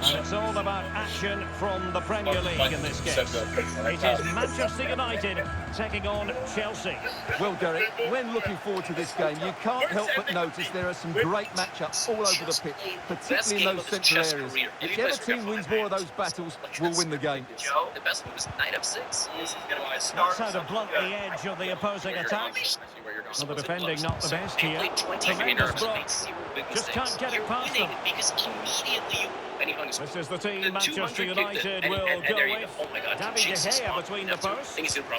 And it's all about action from the Premier League in this case. It is Manchester United taking on Chelsea. Well, Derek, when looking forward to this game, you can't help but notice there are some great matchups all over the pitch, particularly in those central areas. Whichever team wins more of those battles will win the game. Joe, the best move is knight f6. That's how to blunt the edge of the opposing attack. Well, the defending not the best here. Tremendous block. Just can't get it past them. Because immediately this is the team Manchester United will go with. David De Gea between the posts.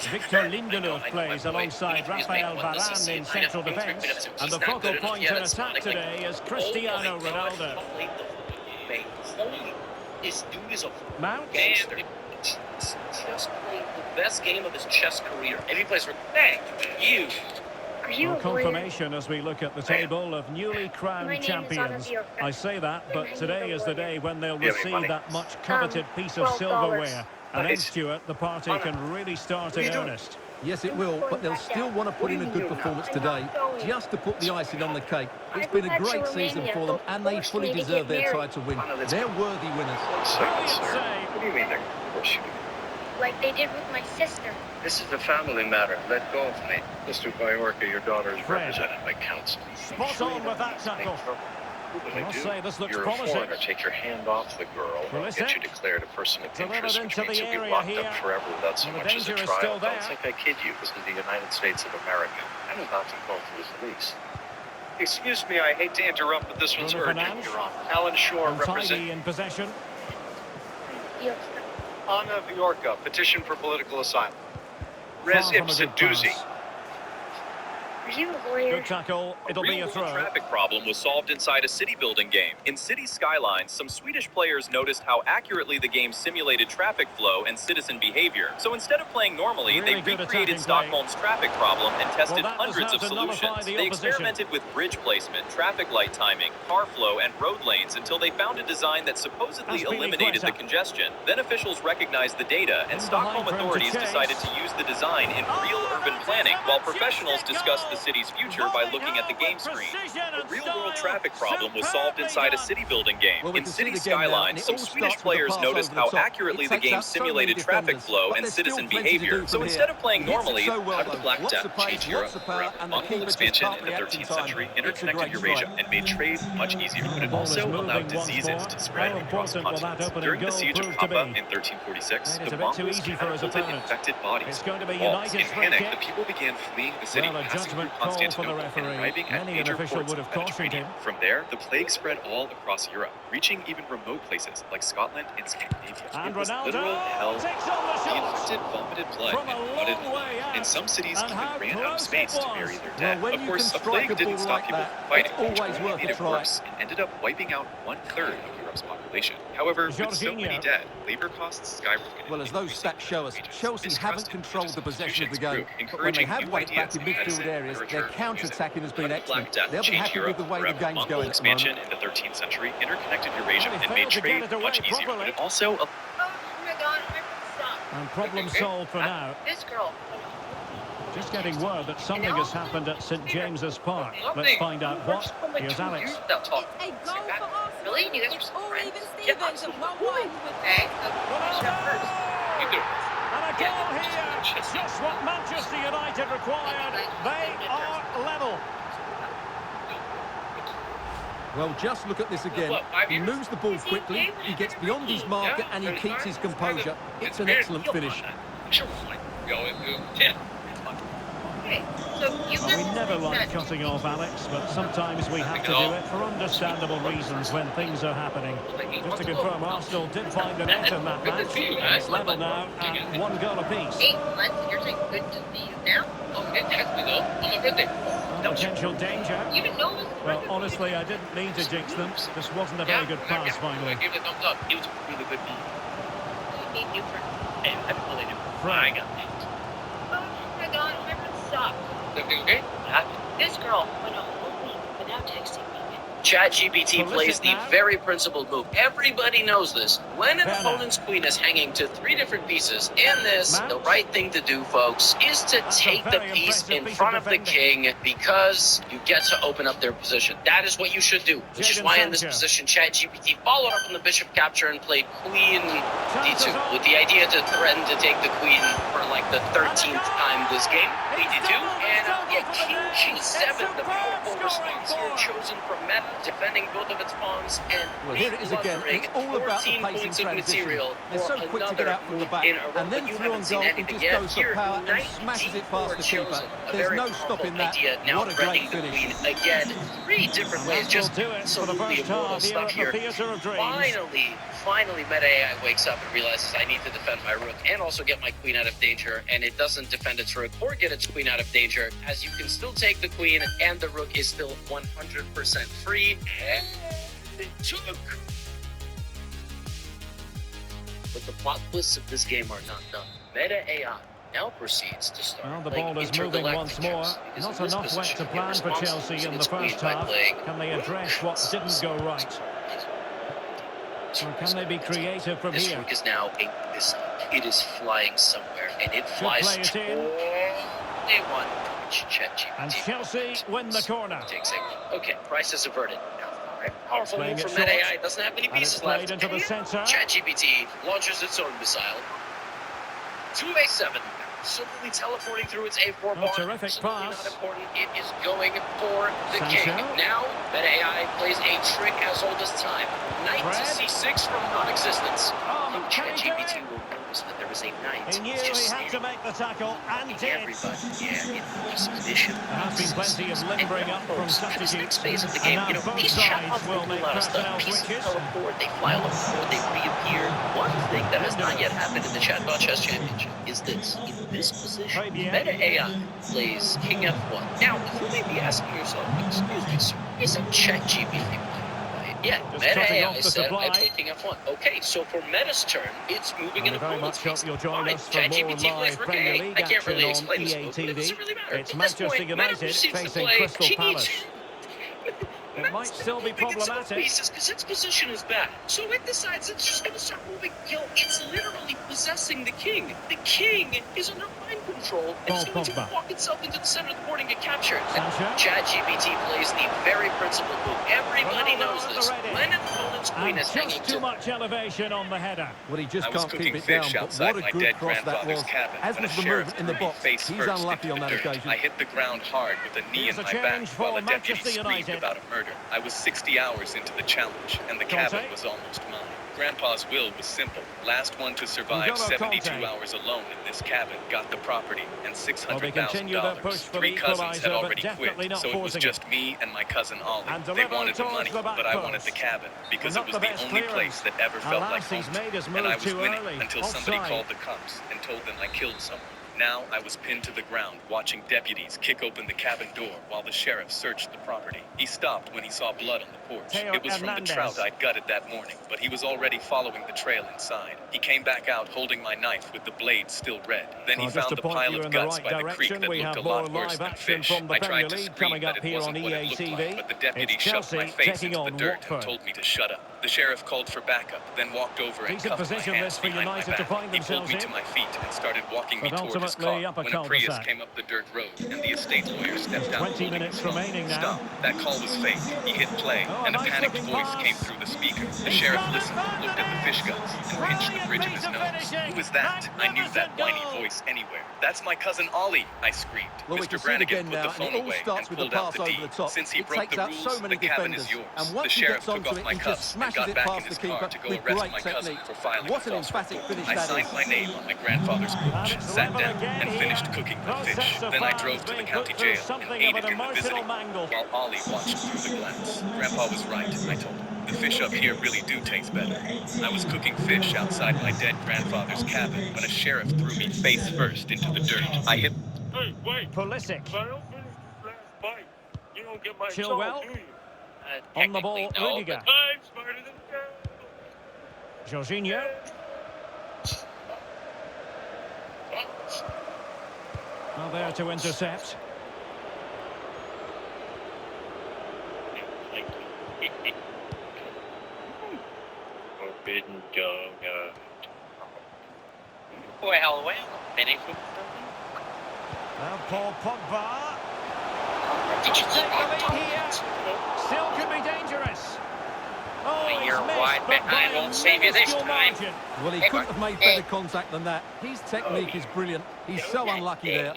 Victor Lindelof plays alongside Rafael Varane in central defence. And the focal point in attack today is Cristiano Ronaldo. This dude is a Mount. gangster. Just played the best game of his chess career. And he plays for thank you. Well, confirmation as we look at the table of newly crowned champions. I say that, but today is the day when they'll receive that much coveted piece of silverware. And then, Stuart, the party can really start in earnest. Yes, it will, but they'll still want to put in a good performance today, just to put the icing on the cake. It's been a great season for them, and they fully deserve their title win. They're worthy winners. What do you mean they're forcing you? Like they did with my sister. This is a family matter. Let go of me. Mr. Bajorka, your daughter is represented by counsel. Spot on with that tackle. I must say, this looks promising. You're a foreigner. Take your hand off the girl. Well, I'll get you declared a person of interest, which means you'll be area locked here. up forever without so Well, the much as a danger is trial. still there. Don't think I kid you. This is the United States of America. I'm about to call for his release. Excuse me, I hate to interrupt, but this one's Bruno urgent, Fernandes. Your Honor. Alan Shore represents Untidy in possession. Anna Viorka, petition for political asylum. Res Far from a ipsa good doozy. pass. Are you a lawyer? Good tackle. It'll be a real-world throw. traffic problem was solved inside a city building game. In City Skylines, some Swedish players noticed how accurately the game simulated traffic flow and citizen behavior. So instead of playing normally, Really they good recreated attacking Stockholm's traffic problem and tested Well, that was hundreds how of to nullify solutions. the They opposition. experimented with bridge placement, traffic light timing, car flow, and road lanes until they found a design that supposedly That's really eliminated the quite congestion. Then officials recognized the data, and Stockholm behind for him to authorities chase. decided to use the design in real urban planning, while professionals discussed the city's future by looking at the game screen. The real-world traffic problem was solved inside a city building game. Well, we In can see City the game now, and Skylines, it some all Swedish starts with a players pass noticed over the how top. accurately It the takes game out so many simulated traffic defenders, flow but and there's still citizen plenty to do behavior. from So here. instead of playing He hits it normally, so well, how did the though. Black Lots Death of pace, change Europe lots of power, forever? and the Mongol keeper just expansion can't in the react in 13th time. century It's a interconnected great Eurasia strike. and made trade much easier, but it Ball is also moving allowed once diseases more. to spread How across important will that continents. opening During the goal siege of prove to Kapa be? in 1346, Made it the a bit too Mongols easy for his catapulted opponent. infected bodies It's going to be from the walls. United's In free panic, kick. the people began fleeing the city, Well, a passing through judgment call for the Constantinople and referee. arriving at Many an major official ports would of have cautioned Mediterranean. him. From there, the plague spread all across Europe, reaching even remote places like Scotland and Scandinavia. And It was Ronaldo literal hell. takes on the The shot. infected vomited blood From a and blooded long way out. in some cities And even how ran out of close space it to was. bury their Well, dead. when Of you course, can a plague strike a didn't ball stop like people that, from fighting. it's always It worth a made it try. worse and ended up wiping out 1/3 of Europe's population. However, with so many Jorginho. dead, labor costs skyrocketed. Well, as those stats show us, Chelsea haven't controlled the possession of the game. But when they have won it back in midfield areas, their counter-attacking has been excellent. They'll be happy with the way the game's Mongol going at the moment. expansion in the 13th century interconnected Eurasia Well, he and made failed to trade get it away much easier. properly. But it also Oh my God! Stop. And problem solved for now. This girl. Just getting word that something has happened at St James's Park. Let's find out what. Here's Alex. Without talking. A goal for Arsenal. Really? You guys are It's still all friends? even Yeah, Stevens at 1-1 with Okay. Shot first. You do. And a goal here. Just what Manchester United required. They are level. Well, just look at this again. He moves the ball quickly, he gets beyond his marker, and he keeps his composure. It's an excellent finish. Sure, go into 10. Okay. So you We never like cutting off Alex, but sometimes we have to do it for understandable reasons when things are happening. Just to confirm, Arsenal did find the net in that match. It's level now at 1 goal apiece. 8 months, and you're saying good to see you now? Oh, it has to go. On my birthday. Potential danger. You didn't know it was Well, honestly, I didn't mean to jinx them. This wasn't a very good pass, finally. Give it a thumbs up. It was a really good pass. you need new friends. And I didn't really do. Frank. I got it. Oh my God, my friend sucks. Everything okay? What happened? This girl went a whole week without texting me. ChatGPT plays the now. very principled move. Everybody knows this. When an Bernard. opponent's queen is hanging to 3 different pieces in this, Mount. the right thing to do, folks, is to That's a take the very piece impressive in piece front of of the defending. king because you get to open up their position. That is what you should do, which is Jadon why in this Sancho. position, ChatGPT followed up on the bishop capture and played queen Chances d2 on. with the idea to threaten to take the queen for like the 13th time this game. Queen d2 and yeah, king g7, the powerful response here chosen from meta, defending both of its pawns and Well, here it is again. delivering It's all about the 14 pace points and of transition. material They're for so quick to get another out from the move back, in a row, and then but you through haven't on seen goal, he anything just yet. goes for Here, power and knight smashes it g4 past the keeper. chosen. A There's very no powerful stopping that. idea. Now What a threatening great the finish. queen again, 3 different And ways. that Just will do it for the absolutely first immortal half here stuff at here. the Theatre of Dreams. Finally, Meta AI wakes up and realizes I need to defend my rook and also get my queen out of danger, and it doesn't defend its rook or get its queen out of danger, as you can still take the queen and the rook is still 100% free. And it took. But the plot twists of this game are not done. Meta AI now proceeds to start Well, the playing ball is moving intergalactic once more. chess, because Not in this enough left position, to it plan for responds to Chelsea losing in the its queen first by half. playing Can they address what didn't go right? Or can they be creative from This here? rook is now a missile. It is flying somewhere, and it flies play it in. toward one. ChatGPT. And Chelsea win the corner. Takes it. Okay, price is averted. Now, very powerful Playing move it from Meta short. AI. It doesn't have many And it's pieces played left. into the centre. ChatGPT launches its own missile. 2a7. Slowly teleporting through its a4 pawn. terrific Absolutely pass. not important. It is going for the Sancho. king. Now, Meta AI plays a trick as old as time. Knight to Fred. c6 from non-existence. Oh, can he do ChatGPT it? will notice that there is a knight He knew just he had to standing make the tackle and did. everybody. Yeah, in this position. There has been plenty of limbering up from This substitutes. next phase of the And game, now you know, both these sides chatbots will will do make a lot of personnel stuff. Pieces switches. teleport, they fly all over, they reappear. One thing that has not yet happened in the Chatbot Chess Championship is this. In this position, Fabian. Meta AI plays King F1. Now, you may be asking yourself, excuse me, sir, isn't ChatGPT playing quiet? Yeah, Just Meta cutting AI off the said I supply. play King F1. Okay, so for Meta's turn, it's moving And an we very opponent's much hope piece. you'll join Fine, us for more ChatGPT plays live Rook Premier A8. League I can't really action explain on this EA move, but it doesn't TV. really matter. It's At this Manchester point, Meta United proceeds to facing play Crystal King Palace. E2. It might still be problematic. Because its position is bad. So it decides it's just going to start moving. Yo, it's literally possessing the king. The king is under mind control, and it's Paul going to Pogba. walk itself into the center of the board and get captured. Sancho. ChatGPT plays the very principled move. Everybody Ronaldo knows at the this. ready. When an opponent's queen And is hanging just too to much elevation on the header. Well, he just I was can't keep cooking it down, fish but outside what my a good dead cross that grandfather's was. cabin As when was a the sheriff movement in the threw me box, face he's first unlucky into on the that dirt. occasion. I hit the ground hard with a knee Here's in a my change back for while a deputy Manchester screamed United. about a murder. I was 60 hours into the challenge, and the cabin was almost mine. Grandpa's will was simple. Last one to survive N'Golo 72 Kanté. hours alone in this cabin got the property and Well, they continue their push $600,000. for the 3 cousins equaliser, had but already definitely quit, not so it was forcing just me and my cousin Ollie. And They delivered wanted the towards money, the back but I wanted post. the cabin because Well, it was not the the best only clearance. place that ever felt Alas, like he's home. made his And move I was too winning early. until somebody Offside. called the cops and told them I killed someone. Now I was pinned to the ground, watching deputies kick open the cabin door while the sheriff searched the property. He stopped when he saw blood on the porch. Theo It was from the Hernandez. trout I'd gutted that morning, but he was already following the trail inside. He came back out holding my knife with the blade still red. Then he Well, just found to the point pile you of in the guts right by the creek direction, that we looked have a lot more worse live than action fish. from the I Premier tried to League scream coming that up it here wasn't on what EA it looked TV. like, but the deputy It's shoved my Chelsea face taking into on the dirt and Watford. told me to shut up. The sheriff called for backup, then walked over and Decent cuffed position my this hands for behind my United to back. find He pulled themselves me to in. my feet and started walking me But toward his ultimately car up a when a Prius cul-de-sac. came up the dirt road and the estate lawyer stepped out 20 holding minutes his phone. remaining now. Stop. That call was fake. He hit play, Oh, a and a nice panicked looking voice pass. came through the speaker. The He's sheriff got it, listened, looked at the fish guts, and pinched the bridge of his Brilliant nose. piece of Who was that? I knew that Magnificent whiny goal. voice anywhere. That's my cousin Ollie, I screamed. Well, we Mr. can see it Brannigan again put now, the and phone it all away starts and with the pulled out pass the over deed. the top. Since he It broke takes the out rules, so many the cabin defenders. is yours. And The once he sheriff gets took onto off it, my he cuffs just and smashes got it back in past the his car keeper to go with arrest great my cousin technique. for filing What a an false emphatic report. finish I that signed is. my name on my grandfather's porch, it's sat level down, again and here. finished cooking my Process fish. of Then I fans drove to the being county put through jail and something ate of it an in the emotional visiting mangle. room while Ollie watched through the glass. Grandpa was right, I told him. The fish up here really do taste better. I was cooking fish outside my dead grandfather's cabin when a sheriff threw me face first into the dirt. I hit. Hey, wait. Pulisic. If I don't finish this last bite, you don't get my Chilwell. salt, do you? On the ball, Technically, no, Rudiger. I'm smarter than you. Jorginho. Well, there to intercept. Forbidden donut. Boy, Holloway. Benny. Now Paul Pogba. Did you Take the lead here. Still could be dangerous. Oh, You're he's missed, wide but behind, by a won't save you this minuscule time. margin. Well, he couldn't have made better contact than that. His technique is brilliant. He's so unlucky there.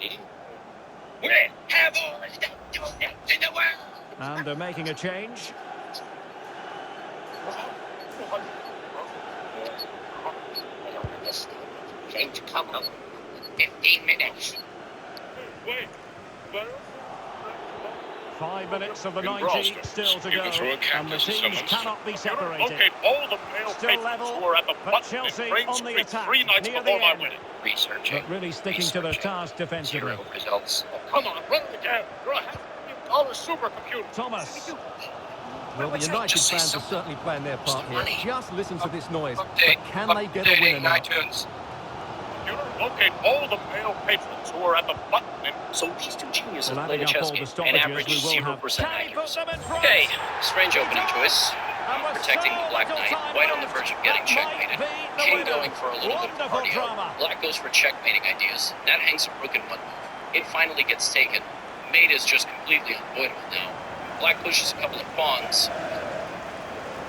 We have all the donuts in the world. And they're making a change. Change come up. 15 minutes. Wait, but 5 minutes of the In 90 Ralston, still to go, you throw a and the cactus at teams someone. cannot be separated. locate all the male Still patrons level, who are at the but button Chelsea in Crane on the Street attack 3 nights near the before my end. wedding. Researching. But really sticking to their task defensively. 0 results. Come on, run it again. You're a $500,000 supercomputer. Thomas. Well, the United fans are certainly playing their part here. Money. Just listen to this noise. But Update. can they get a winner now? iTunes. Computer, locate all the male patrons who are at the button in So these two geniuses Well, played a adding up chess all game the and stoppages, averaged we will 0% have... Can he put accuracy. them in front? Okay, strange opening choice. And with Protecting so the Black little Knight, time White on the left, verge of getting that might checkmated. be the King winner. going for a little bit of Wonderful cardio. drama. Black goes for checkmating ideas. That hangs a rook in one move. It finally gets taken. Mate is just completely unavoidable now. Black pushes a couple of pawns.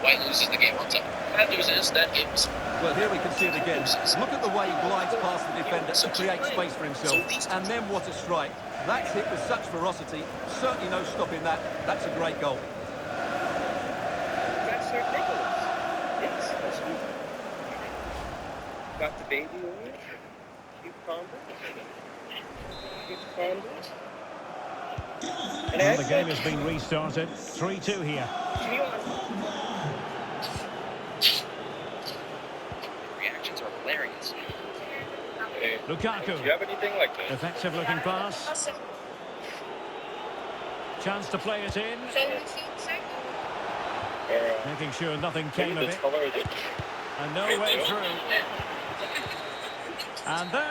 White loses the game on top. Bad news is that it was Well, here we can see it again. Look at the way he glides past the defender to create space for himself. And then what a strike. That's hit with such ferocity. Certainly no stopping that. That's a great goal. That's ridiculous. Yes, that's you. Got the baby oil. Cucumber. And the game has been restarted. 3-2 here. reactions are hilarious. Hey, Lukaku. do you have anything like that? Effective looking pass. Chance to play it in. Making sure nothing came of Maybe it. the color of the... And no way through. And there's